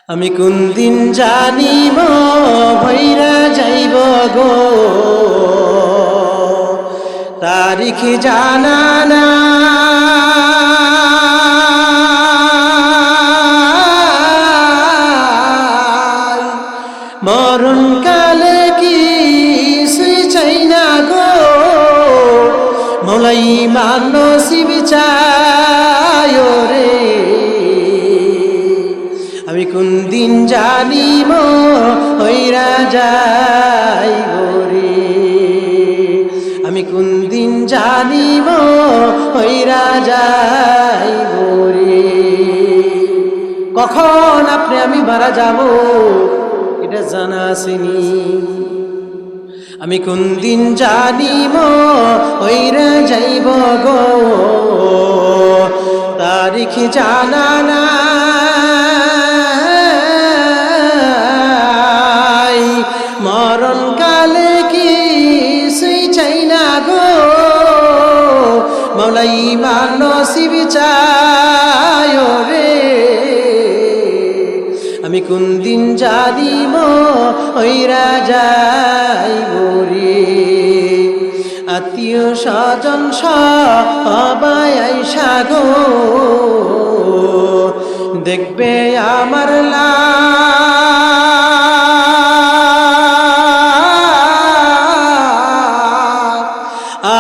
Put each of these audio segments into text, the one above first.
আমি কোন দিন জানিব ভৈরা যাইব গো, তারিখ জানা না। মরণ কালে কি সুই চাই না গো, মলাই মানসিব চায় রে। আমি কোন দিন জানিব হইরা যাইব রে, আমি কোন দিন জানিব হইরা যাইব রে। কখন আপনি আমি মারা যাব এটা জানা আসেনি। আমি কোন দিন জানিব হইরা যাইব গো, তারিখ জানা না। মরণ কালে কি সুই চাই না গো, মলাই মানসিব চায় রে। আমি কোন দিন জানিব হইরা যাইব রে। আত্মীয় স্বজন সবাই আইসা গো, দেখবে আমার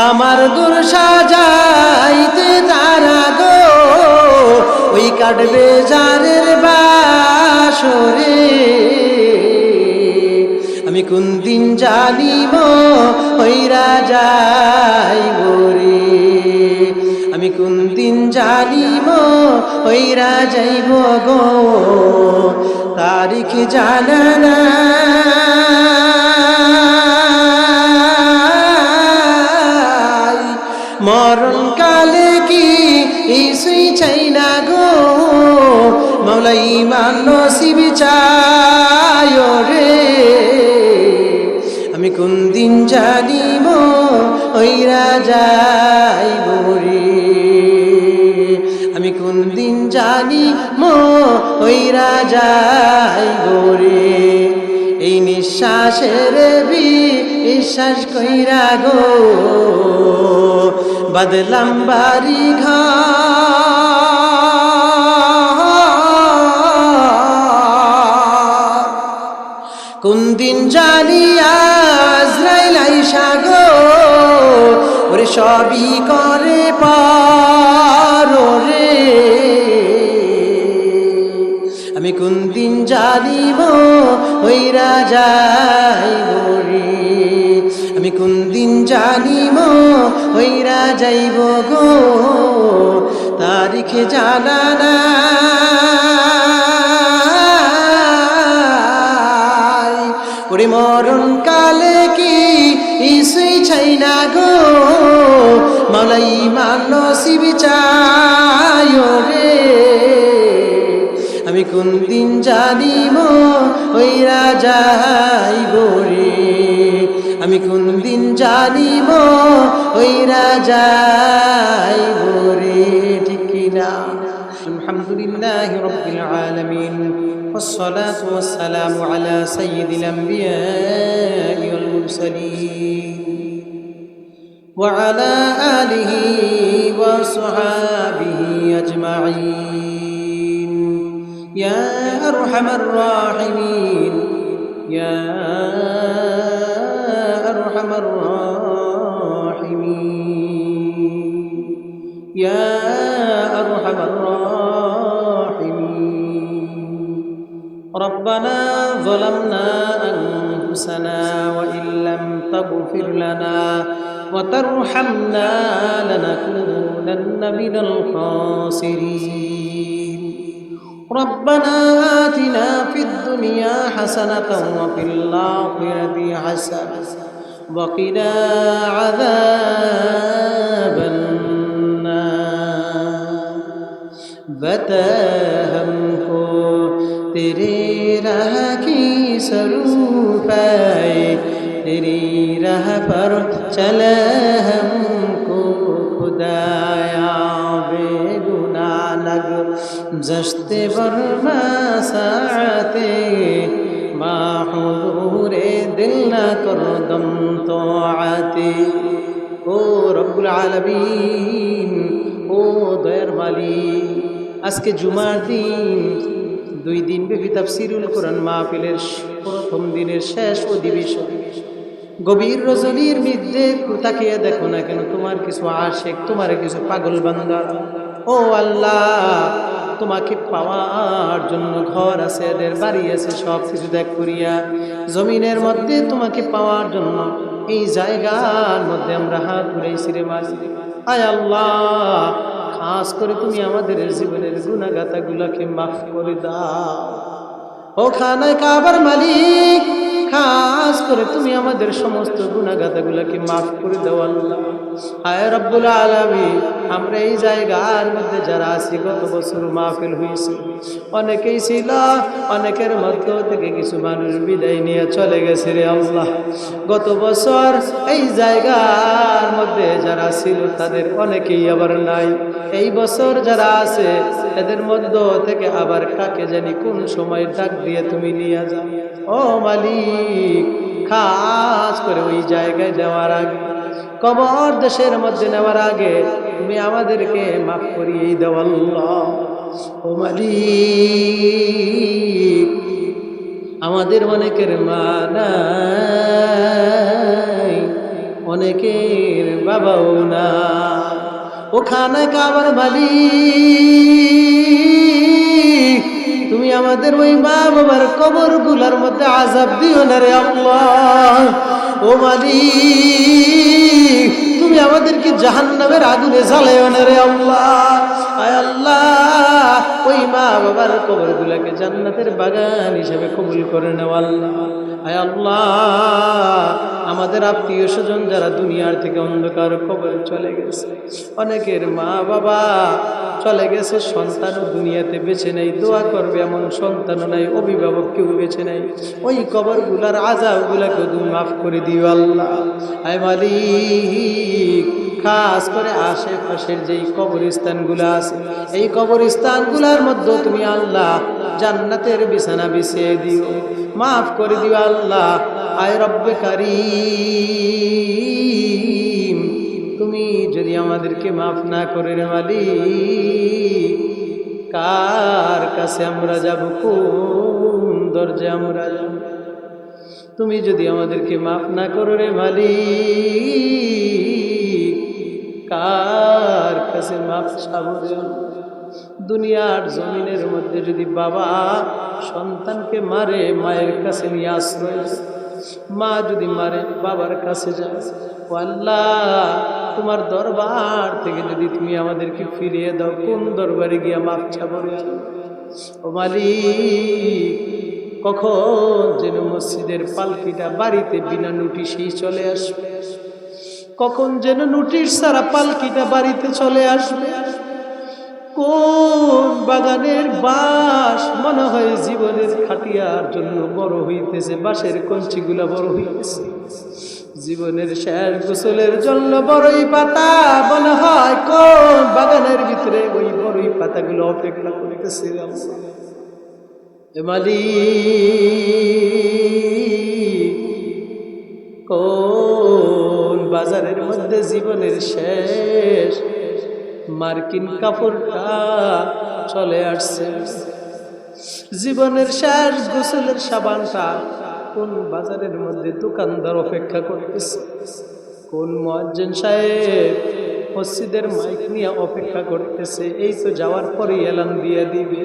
আমার দূর সাজাইতে তারা গো, ওই কাটবে যারের বাসরে। আমি কোন দিন জানিব হইরা যাইব রে, আমি কোন দিন জানিব হইরা যাইব গো, তারিখ জানা না। মরণ কালে কি ইসুই চাই না গো, মৌলাই মানসিব চায় রে। আমি কোন দিন জানিব হইরা যাইব রে, আমি কোন দিন জানিব হইরা যাইব রে। এই নিঃশ্বাসের বিশ্বাস কইরা গো, বাদলাম বাড়ি ঘর। কোন দিন জানি আজরাইল আইসা গো, ওরে সবই করে পারো রে। আমি কোন দিন জানিব হইরা যাইব রে, আমি কোন দিন জানিব হইরা যাইব গো, তারিখ জানা না। ওরে মরণ কালে কি ইসুই চাই না গো, মলাই মানসিব চায় রে। আমি কোন দিন জানিব হইরা যাইব রে, আমি কোন দিন জানিব হইরা যাইব রে। ঠিক কিনা? আলহামদুলিল্লাহি রাব্বিল আলামিন, والصلاة والسلام على سيد الأنبياء والمرسلين وعلى آله وصحابه أجمعين. يا أرحم الراحمين، يا أرحم الراحمين، يا أرحم الراحمين. ربنا ظلمنا أنفسنا وإن لم تغفر لنا وترحمنا لنكونن من الخاسرين. ربنا آتنا في الدنيا حسنة وفي الآخرة حسنة وقنا عذاب النار. बता हमको तेरे राह की स्वरूप है, तेरी राह पर चल हमको खुदाया। बेगुनाह लग जश्ते बर्मा साथ দিল না করো দম তোআতে। ও রব্বুল আলামিন, ও দয়ার মালিক, আজকে জুমার দিন, 2 দিন ব্যাপী তাফসীরুল কোরআন মাহফিলের প্রথম দিনের শেষ অধিবেশন। গভীর রজনীর মধ্যে তাকিয়ে দেখো না কেন তোমার কিছু আশিক, তোমার কিছু পাগল বান্দা, ও আল্লাহ, তোমাকে পাওয়ার জন্য ঘর আছে, এদের বাড়ি আছে, সব কিছু ত্যাগ করিয়া জমিনের মধ্যে তোমাকে পাওয়ার জন্য এই জায়গার মধ্যে আমরা হাত উড়াইছি রে মালিক। আয় আল্লাহ, খাস করে তুমি আমাদের জীবনের গুনাহগাতাগুলোকে মাফ করে দাও। ও খানায় কাবার মালিক, খাস করে তুমি আমাদের সমস্ত গুনাহগাতাগুলোকে মাফ করে দাও আল্লাহ। আয় রব্বুল আলামিন, আমরা এই জায়গার মধ্যে যারা আছি, গত বছর মাহফিল হয়েছে, অনেকেই ছিল, অনেকের মধ্য থেকে কিছু মানুষ বিদায় নিয়ে চলে গেছে রে আল্লাহ। গত বছর এই জায়গার মধ্যে যারা ছিল তাদের অনেকেই আবার নাই। এই বছর যারা আছে এদের মধ্য থেকে আবার কাকে জানি কোন সময় ডাক দিয়ে তুমি নিয়ে যাও। ও মালিক, খাস করে ওই জায়গায় যাওয়ার আগে, কবর দেশের মধ্যে নেওয়ার আগে তুমি আমাদেরকে মাফ করিয়ে দাও আল্লাহ। ও মালিক, আমাদের অনেকের মা নাই, অনেকের বাবাও না। ওখানে কাবার মালিক, তুমি আমাদের ওই মা বাবার কবর গুলার মধ্যে আযাব দিও না রে আল্লাহ। ও মালিক, তুমি আমাদেরকে জাহান্নামের আগুনে জ্বালায়ো না রে আল্লাহ। আয় আল্লাহ, ওই মা বাবার কবর গুলাকে জান্নাতের বাগান হিসেবে কবুল করে নাও আল্লাহ। আয় আল্লাহ, আমাদের আত্মীয় স্বজন যারা দুনিয়ার থেকে অন্ধকার কবরে চলে গেছে, অনেকের মা বাবা চলে গেছে, সন্তানও দুনিয়াতে বেঁচে নেই, দোয়া করবে এমন সন্তানও নাই, অভিভাবক কেউ বেঁচে নেই, ওই কবরগুলার আযাবগুলাকে তুমি মাফ করে দিও আল্লাহ। আয় মালিক, খাস করে আশেপাশের যেই কবরস্থানগুলো আছে, এই কবরস্থানগুলোর মধ্যে তুমি আল্লাহ জান্নাতের বিছানা বিছিয়ে দিও, মাফ করে দিও আল্লাহ। আয় রব্বে কারীম, তুমি যদি আমাদেরকে মাফ না করে রে মালিক, কার কাছে আমরা যাব, কোন দরজা আমরা যাব? তুমি যদি আমাদেরকে মাফ না করো রে মালিক, কার কাছে মাফ চাবো রে? দুনিয়ার জমিনের মধ্যে যদি বাবা সন্তানকে মারে, মায়ের কাছে নিয়ে আশ্রয়, মা যদি মারে বাবার কাছে যায়, ও আল্লাহ, তোমার দরবার থেকে যদি তুমি আমাদেরকে ফিরিয়ে দাও, কোন দরবারে গিয়া মাফ চাবো রে? ও মালিক, কখন যেন মসজিদের পালকিটা বাড়িতে বিনা নোটিশেই চলে আসবে, কখন যেন নোটিশ ছাড়া পালকিটা বাড়িতে চলে আসবে। কোন বাগানের বাঁশ মনে হয় জীবনের খাটিয়ার জন্য বড় হইতেছে, বাঁশের কঞ্চিগুলা বড় হইতেছে, জীবনের শেষ গোসলের জন্য বড়ই পাতা মনে হয় কোন বাগানের ভিতরে ওই বড়ই পাতাগুলো অপেক্ষা করতেছে। মালিক, কোন বাজারের মধ্যে জীবনের শেষ মার্কিন কাপড়টা চলে আসছে, জীবনের শেষ গোসলের সাবানটা কোন বাজারের মধ্যে দোকানদার অপেক্ষা করতেছে, কোন মুয়াজ্জিন সাহেব মসজিদের মাইক নিয়ে অপেক্ষা করতেছে, এই তো যাওয়ার পরে এলান দিয়ে দিবে।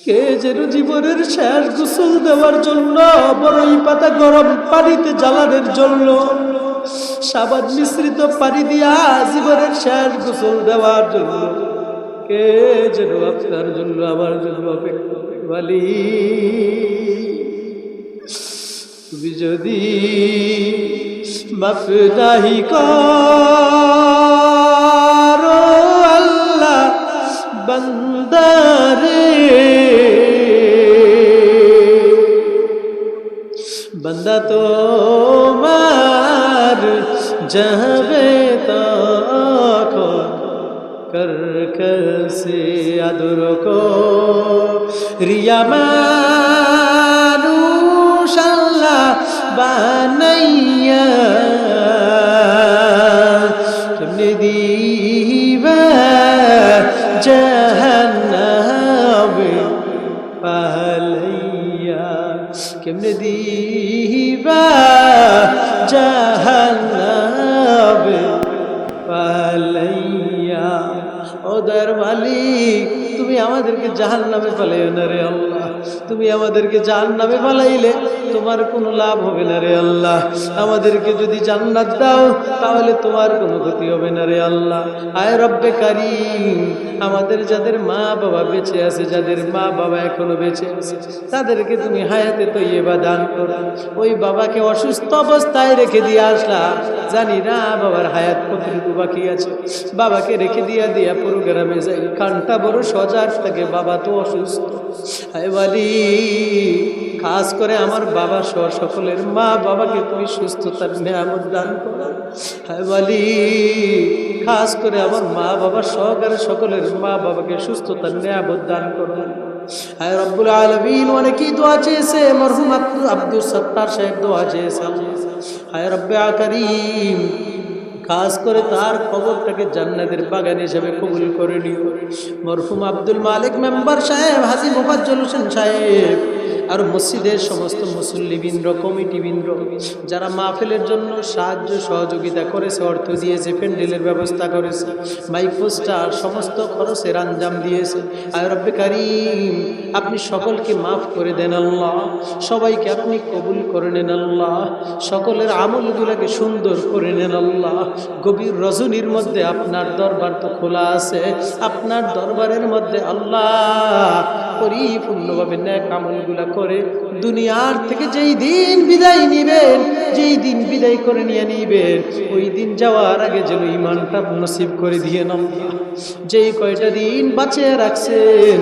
কে যেন জীবনের শেষ গোসল দেওয়ার জন্য বড়ই পাতা গরম পানিতে জ্বালানোর জন্য সাবান মিশ্রিত পানি দিয়া জীবনের শেষ গোসল দেওয়ার জন্য কে যেন আপনার জন্য আমার জন্য অপেক্ষা করে। তুমি যদি মাফ নাহি করো আল্লাহ বান্দারে, বান্দা তোমার যাবে তখন কর কসে আদর কো রিয়া মানুষ আল্লাহ বানাইয়া কেমনে দিবা জাহান্নামে পালাইয়া কেমনে দিবা জাহান্নামে পালাইয়া। ও দয়ার মালিক, তুমি আমাদেরকে জাহান্নামে পালাইও না রে আল্লাহ। তুমি আমাদেরকে জাহান্নামে পালাইলে তোমার কোনো লাভ হবে না রে আল্লাহ। আমাদেরকে যদি জান্নাত দাও তাহলে তোমার কোনো ক্ষতি হবে না রে আল্লাহ। আয় রব্বে কারীম, আমাদের যাদের মা বাবা বেঁচে আছে, যাদের মা বাবা এখনো বেঁচে আছে, তাদেরকে তুমি হায়াতে তৈয়বা দান করো। ওই বাবাকে অসুস্থ অবস্থায় রেখে দিয়ে আসলাম, জানি না বাবার হায়াত কতটুকু বাকি আছে। বাবাকে রেখে দিয়া পুরো গ্রামে যাই, কানটা বড় সজাগ থাকে, বাবা তো অসুস্থ। হায় বালি, খাস করে আমার বাবা সহ সকলের মা বাবাকে তুমি সুস্থতার নিয়ামত দান করো। হায় বালি, খাস করে আমার মা বাবা সহকারে সকলের মা বাবাকে সুস্থতার নিয়ামত দান করো। হায় রব্বুল আলামিন, অনেকেই দোয়া চেয়েছে, মরহুম আব্দুল সত্তার সাহেব দোয়া চেয়েছে। হায় রব্বে কারীম, খাস করে তার কবরটাকে জান্নাতের বাগান হিসেবে কবুল করে নিও। মরহুম আব্দুল মালিক মেম্বার সাহেব, হাজী মোফাজ্জল হোসেন সাহেব, আর মসজিদের সমস্ত মুসল্লিবৃন্দ, কমিটিবৃন্দ, যারা মাহফিলের জন্য সাহায্য সহযোগিতা করেছে, অর্থ দিয়েছে, প্যান্ডেলের ব্যবস্থা করেছে, মাইক পোস্টার, সমস্ত খরচের আঞ্জাম দিয়েছে। আয় রব্বে কারীম, আপনি সকলকে মাফ করে দেন আল্লাহ, সবাইকে আপনি কবুল করে নেন আল্লাহ, সকলের আমলগুলোকে সুন্দর করে নেন আল্লাহ। গভীর রজনীর মধ্যে আপনার দরবার তো খোলা আছে, আপনার দরবারের মধ্যে আল্লাহ পরিপূর্ণভাবে নেক আমলগুলা করে দুনিয়ার থেকে যেই দিন বিদায় নিবেন, যেই দিন বিদায় করে নিয়ে নিবেন, ওই দিন যাওয়ার আগে যেন ঈমানটা নসিব করে দিয়ে নাম। যেই কয়টা দিন বাঁচিয়ে রাখছেন,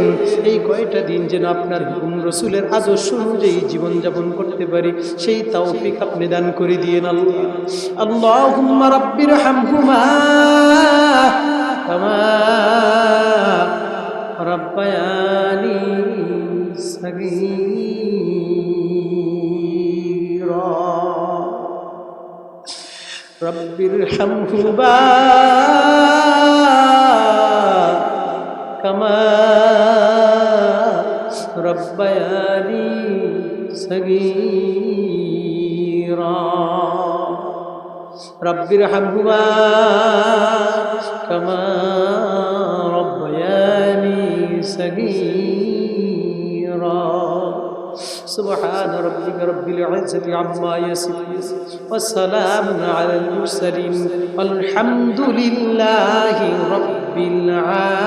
এই কয়টা দিন যেন আপনার হুকুম রসুলের আদর্শ অনুযায়ী জীবনযাপন করতে পারি, সেই তৌফিক আপনি দান করে দিয়েন আল্লাহ। আল্লাহুম্মা রাব্বিরহামহুমা কামা রাব্বায়ানি সগীরা। রাব্বিরহামহুমা কামা রাব্বায়ানি সগীরা। রাব্বিরহামহুমা কামা রাব্বায়ানি সগীরা। سبحان ربك رب العزة عما يصفون وسلام على المرسلين والحمد لله رب العالمين.